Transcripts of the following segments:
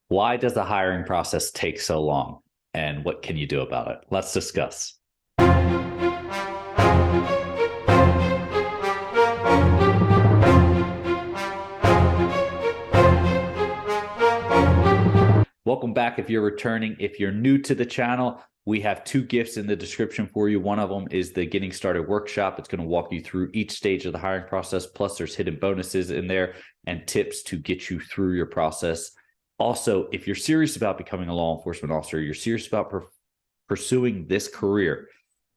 Why does the hiring process take so long? And what can you do about it? Let's discuss. Welcome back if you're returning. If you're new to the channel, we have two gifts in the description for you. One of them is the Getting Started workshop. It's going to walk you through each stage of the hiring process. Plus, there's hidden bonuses in there and tips to get you through your process. Also, if you're serious about becoming a law enforcement officer, you're serious about pursuing this career,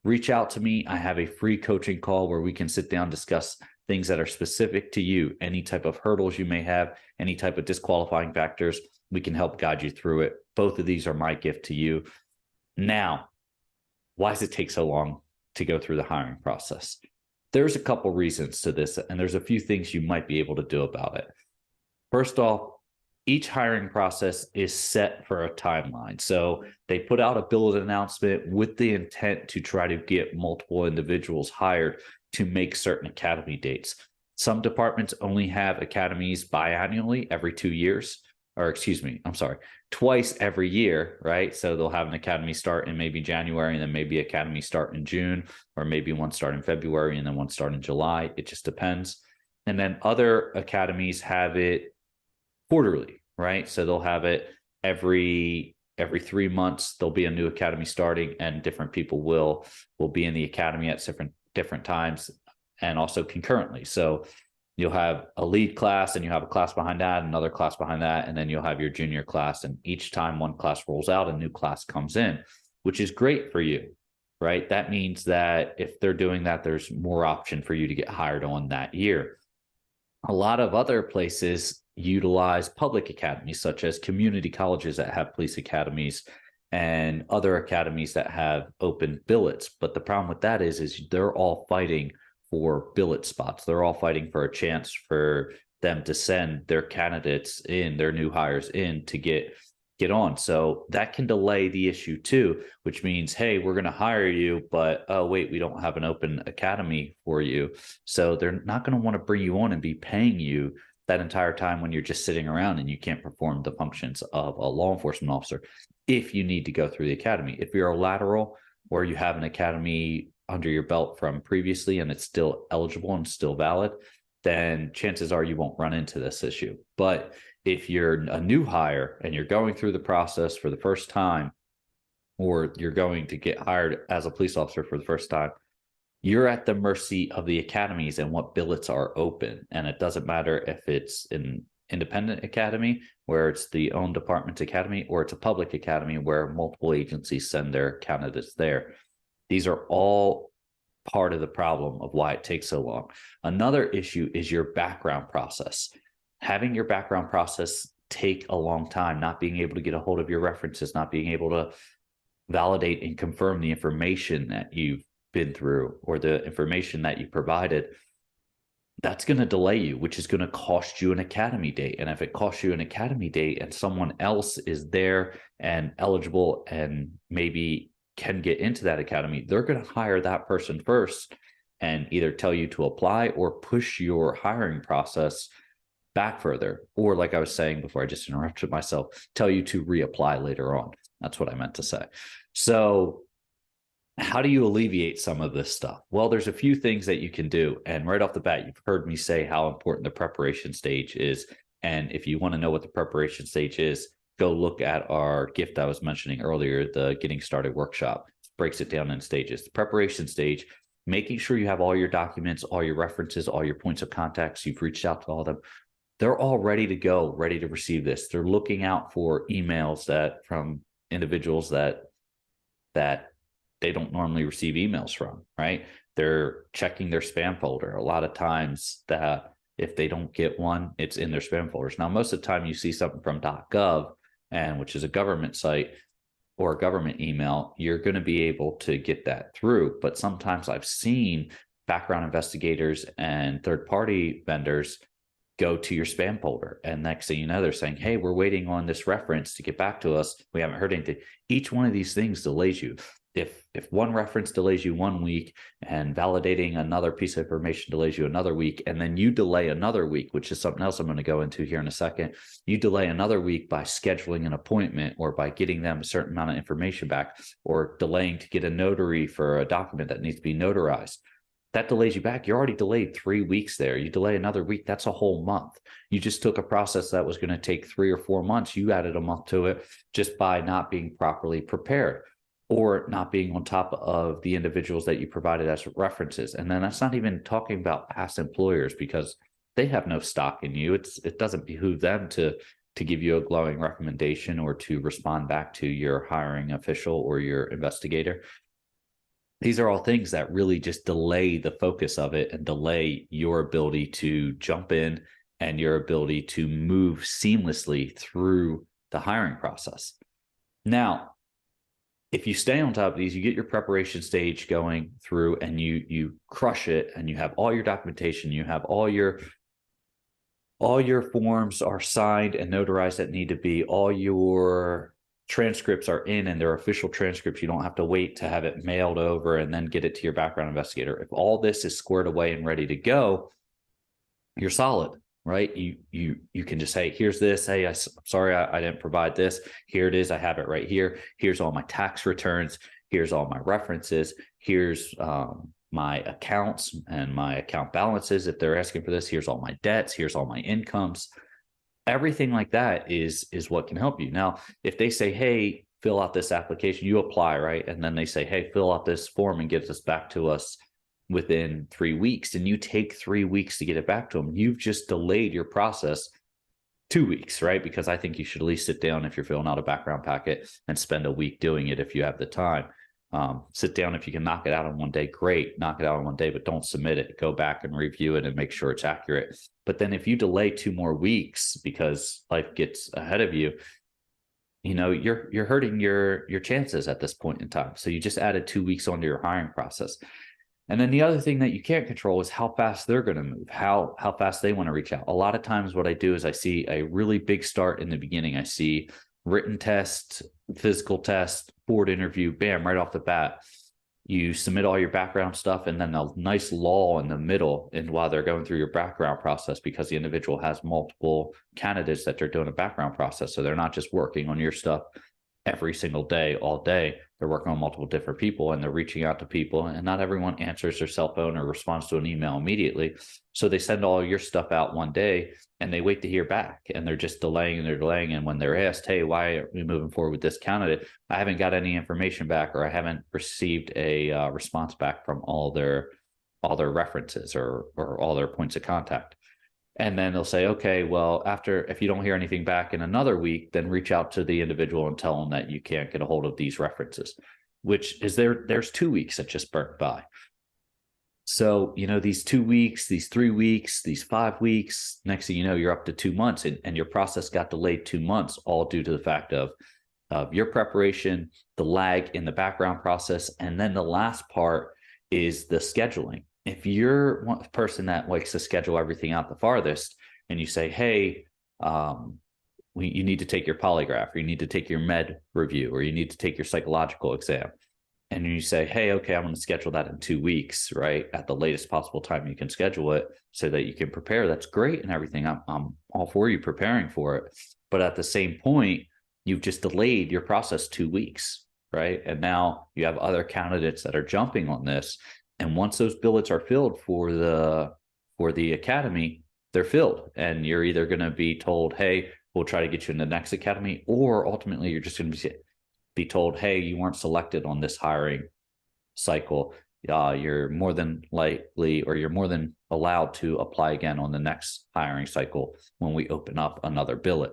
reach out to me. I have a free coaching call where we can sit down, discuss things that are specific to you, any type of hurdles you may have, any type of disqualifying factors. We can help guide you through it. Both of these are my gift to you. Now, why does it take so long to go through the hiring process? There's a couple reasons to this, and there's a few things you might be able to do about it. First off, each hiring process is set for a timeline. So they put out a billet announcement with the intent to try to get multiple individuals hired to make certain academy dates. Some departments only have academies biannually every 2 years, or excuse me, I'm sorry, twice every year, right? So they'll have an academy start in maybe January, and then maybe academy start in June, or maybe one start in February and then one start in July. It just depends. And then other academies have it quarterly, right? So they'll have it every 3 months. There'll be a new academy starting, and different people will be in the academy at different times, and also concurrently. So you'll have a lead class, and you have a class behind that, another class behind that, and then you'll have your junior class. And each time one class rolls out, a new class comes in, which is great for you, right? That means that if they're doing that, there's more option for you to get hired on that year. A lot of other places utilize public academies, such as community colleges that have police academies and other academies that have open billets. But the problem with that is they're all fighting for billet spots. They're all fighting for a chance for them to send their candidates in, their new hires in, to get on. So that can delay the issue too, which means, hey, we're going to hire you, but oh wait, we don't have an open academy for you. So they're not going to want to bring you on and be paying you that entire time when you're just sitting around and you can't perform the functions of a law enforcement officer if you need to go through the academy. If you're a lateral, or you have an academy under your belt from previously and it's still eligible and still valid, then chances are you won't run into this issue. But if you're a new hire and you're going through the process for the first time, or you're going to get hired as a police officer for the first time, you're at the mercy of the academies and what billets are open. And it doesn't matter if it's an independent academy where it's the own department's academy, or it's a public academy where multiple agencies send their candidates there. These are all part of the problem of why it takes so long. Another issue is your background process. Having your background process take a long time, not being able to get a hold of your references, not being able to validate and confirm the information that you've been through or the information that you provided, that's going to delay you, which is going to cost you an academy date. And if it costs you an academy date and someone else is there and eligible and maybe can get into that academy, they're going to hire that person first and either tell you to apply or push your hiring process back further. Or, like I was saying before, I just interrupted myself, tell you to reapply later on. That's what I meant to say. So how do you alleviate some of this stuff? Well, there's a few things that you can do. And right off the bat, you've heard me say how important the preparation stage is. And if you want to know what the preparation stage is, go look at our gift I was mentioning earlier, the Getting Started workshop. It breaks it down in stages. The preparation stage, making sure you have all your documents, all your references, all your points of contacts, you've reached out to all of them. They're all ready to go, ready to receive this. They're looking out for emails that from individuals that they don't normally receive emails from, right? They're checking their spam folder. A lot of times that if they don't get one, it's in their spam folders. Now, most of the time you see something from .gov, and which is a government site or a government email, you're going to be able to get that through. But sometimes I've seen background investigators and third-party vendors go to your spam folder, and next thing you know, they're saying, hey, we're waiting on this reference to get back to us. We haven't heard anything. Each one of these things delays you. if one reference delays you 1 week and validating another piece of information delays you another week, and then you delay another week, which is something else I'm going to go into here in a second, you delay another week by scheduling an appointment or by getting them a certain amount of information back, or delaying to get a notary for a document that needs to be notarized. That delays you back. You're already delayed 3 weeks there. You delay another week, that's a whole month. You just took a process that was going to take 3 or 4 months. You added a month to it just by not being properly prepared or not being on top of the individuals that you provided as references. And then that's not even talking about past employers, because they have no stock in you. It doesn't behoove them to give you a glowing recommendation or to respond back to your hiring official or your investigator. These are all things that really just delay the focus of it and delay your ability to jump in and your ability to move seamlessly through the hiring process. Now, if you stay on top of these, you get your preparation stage going through and you crush it, and you have all your documentation, you have all your forms are signed and notarized that need to be, all your transcripts are in and they're official transcripts. You don't have to wait to have it mailed over and then get it to your background investigator. If all this is squared away and ready to go, you're solid, right? You can just say, here's this. Hey, I'm sorry, I didn't provide this. Here it is. I have it right here. Here's all my tax returns. Here's all my references. Here's my accounts and my account balances. If they're asking for this, here's all my debts. Here's all my incomes. Everything like that is what can help you. Now, if they say, hey, fill out this application, you apply, right? And then they say, hey, fill out this form and get this back to us within 3 weeks, and you take 3 weeks to get it back to them. You've just delayed your process 2 weeks, right? Because I think you should at least sit down if you're filling out a background packet and spend a week doing it if you have the time. Sit down. If you can knock it out in 1 day, great, knock it out in 1 day, but don't submit it. Go back and review it and make sure it's accurate. But then if you delay 2 more weeks because life gets ahead of you, you're hurting your chances at this point in time. So you just added 2 weeks onto your hiring process. And then the other thing that you can't control is how fast they're going to move, how fast they want to reach out. A lot of times what I do is I see a really big start in the beginning. I see written test, physical test, board interview, bam, right off the bat. You submit all your background stuff, and then a nice lull in the middle and while they're going through your background process, because the individual has multiple candidates that they're doing a background process. So they're not just working on your stuff every single day, all day. They're working on multiple different people, and they're reaching out to people, and not everyone answers their cell phone or responds to an email immediately. So they send all your stuff out 1 day and they wait to hear back, and they're just delaying and they're delaying. And when they're asked, hey, why are we moving forward with this candidate? I haven't got any information back, or I haven't received a response back from all their references or all their points of contact. And then they'll say, okay, well, if you don't hear anything back in another week, then reach out to the individual and tell them that you can't get a hold of these references, which is there's 2 weeks that just burnt by. So, these 2 weeks, these 3 weeks, these 5 weeks, next thing you know, you're up to 2 months, and your process got delayed 2 months, all due to the fact of your preparation, the lag in the background process. And then the last part is the scheduling. If you're one person that likes to schedule everything out the farthest, and you say, hey, you need to take your polygraph, or you need to take your med review, or you need to take your psychological exam, and you say, hey, okay, I'm going to schedule that in 2 weeks, right? At the latest possible time you can schedule it so that you can prepare. That's great and everything. I'm all for you preparing for it. But at the same point, you've just delayed your process 2 weeks, right? And now you have other candidates that are jumping on this. And once those billets are filled for the academy, they're filled. And you're either going to be told, hey, we'll try to get you in the next academy, or ultimately you're just going to be told, hey, you weren't selected on this hiring cycle. You're more than likely, or you're more than allowed to apply again on the next hiring cycle when we open up another billet.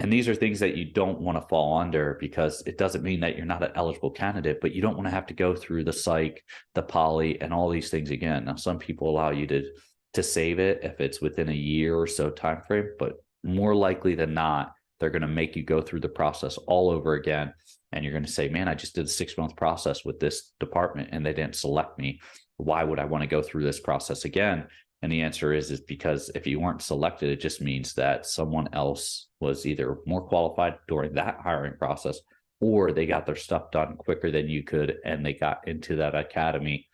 And these are things that you don't want to fall under, because it doesn't mean that you're not an eligible candidate, but you don't want to have to go through the psych, the poly, and all these things again. Now, some people allow you to save it if it's within a year or so time frame, but more likely than not, they're going to make you go through the process all over again. And you're going to say, man, I just did a 6-month process with this department and they didn't select me. Why would I want to go through this process again? And the answer is because if you weren't selected, it just means that someone else was either more qualified during that hiring process, or they got their stuff done quicker than you could, and they got into that academy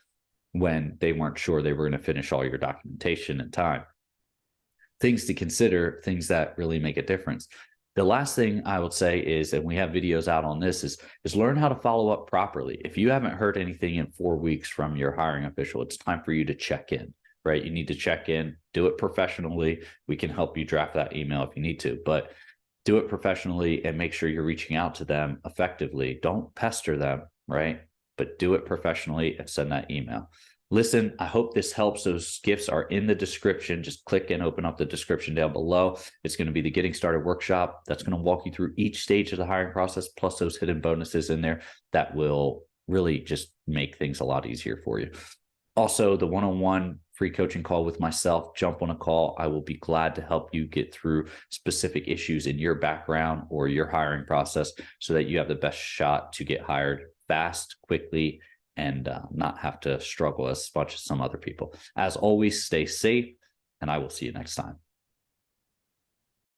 when they weren't sure they were going to finish all your documentation in time. Things to consider, things that really make a difference. The last thing I would say is, and we have videos out on this, is learn how to follow up properly. If you haven't heard anything in 4 weeks from your hiring official, it's time for you to check in, right? You need to check in, do it professionally. We can help you draft that email if you need to, but do it professionally and make sure you're reaching out to them effectively. Don't pester them, right? But do it professionally and send that email. Listen, I hope this helps. Those gifts are in the description. Just click and open up the description down below. It's going to be the Getting Started workshop that's going to walk you through each stage of the hiring process, plus those hidden bonuses in there that will really just make things a lot easier for you. Also, the one-on-one free coaching call with myself. Jump on a call. I will be glad to help you get through specific issues in your background or your hiring process so that you have the best shot to get hired fast, quickly, and not have to struggle as much as some other people. As always, stay safe, and I will see you next time.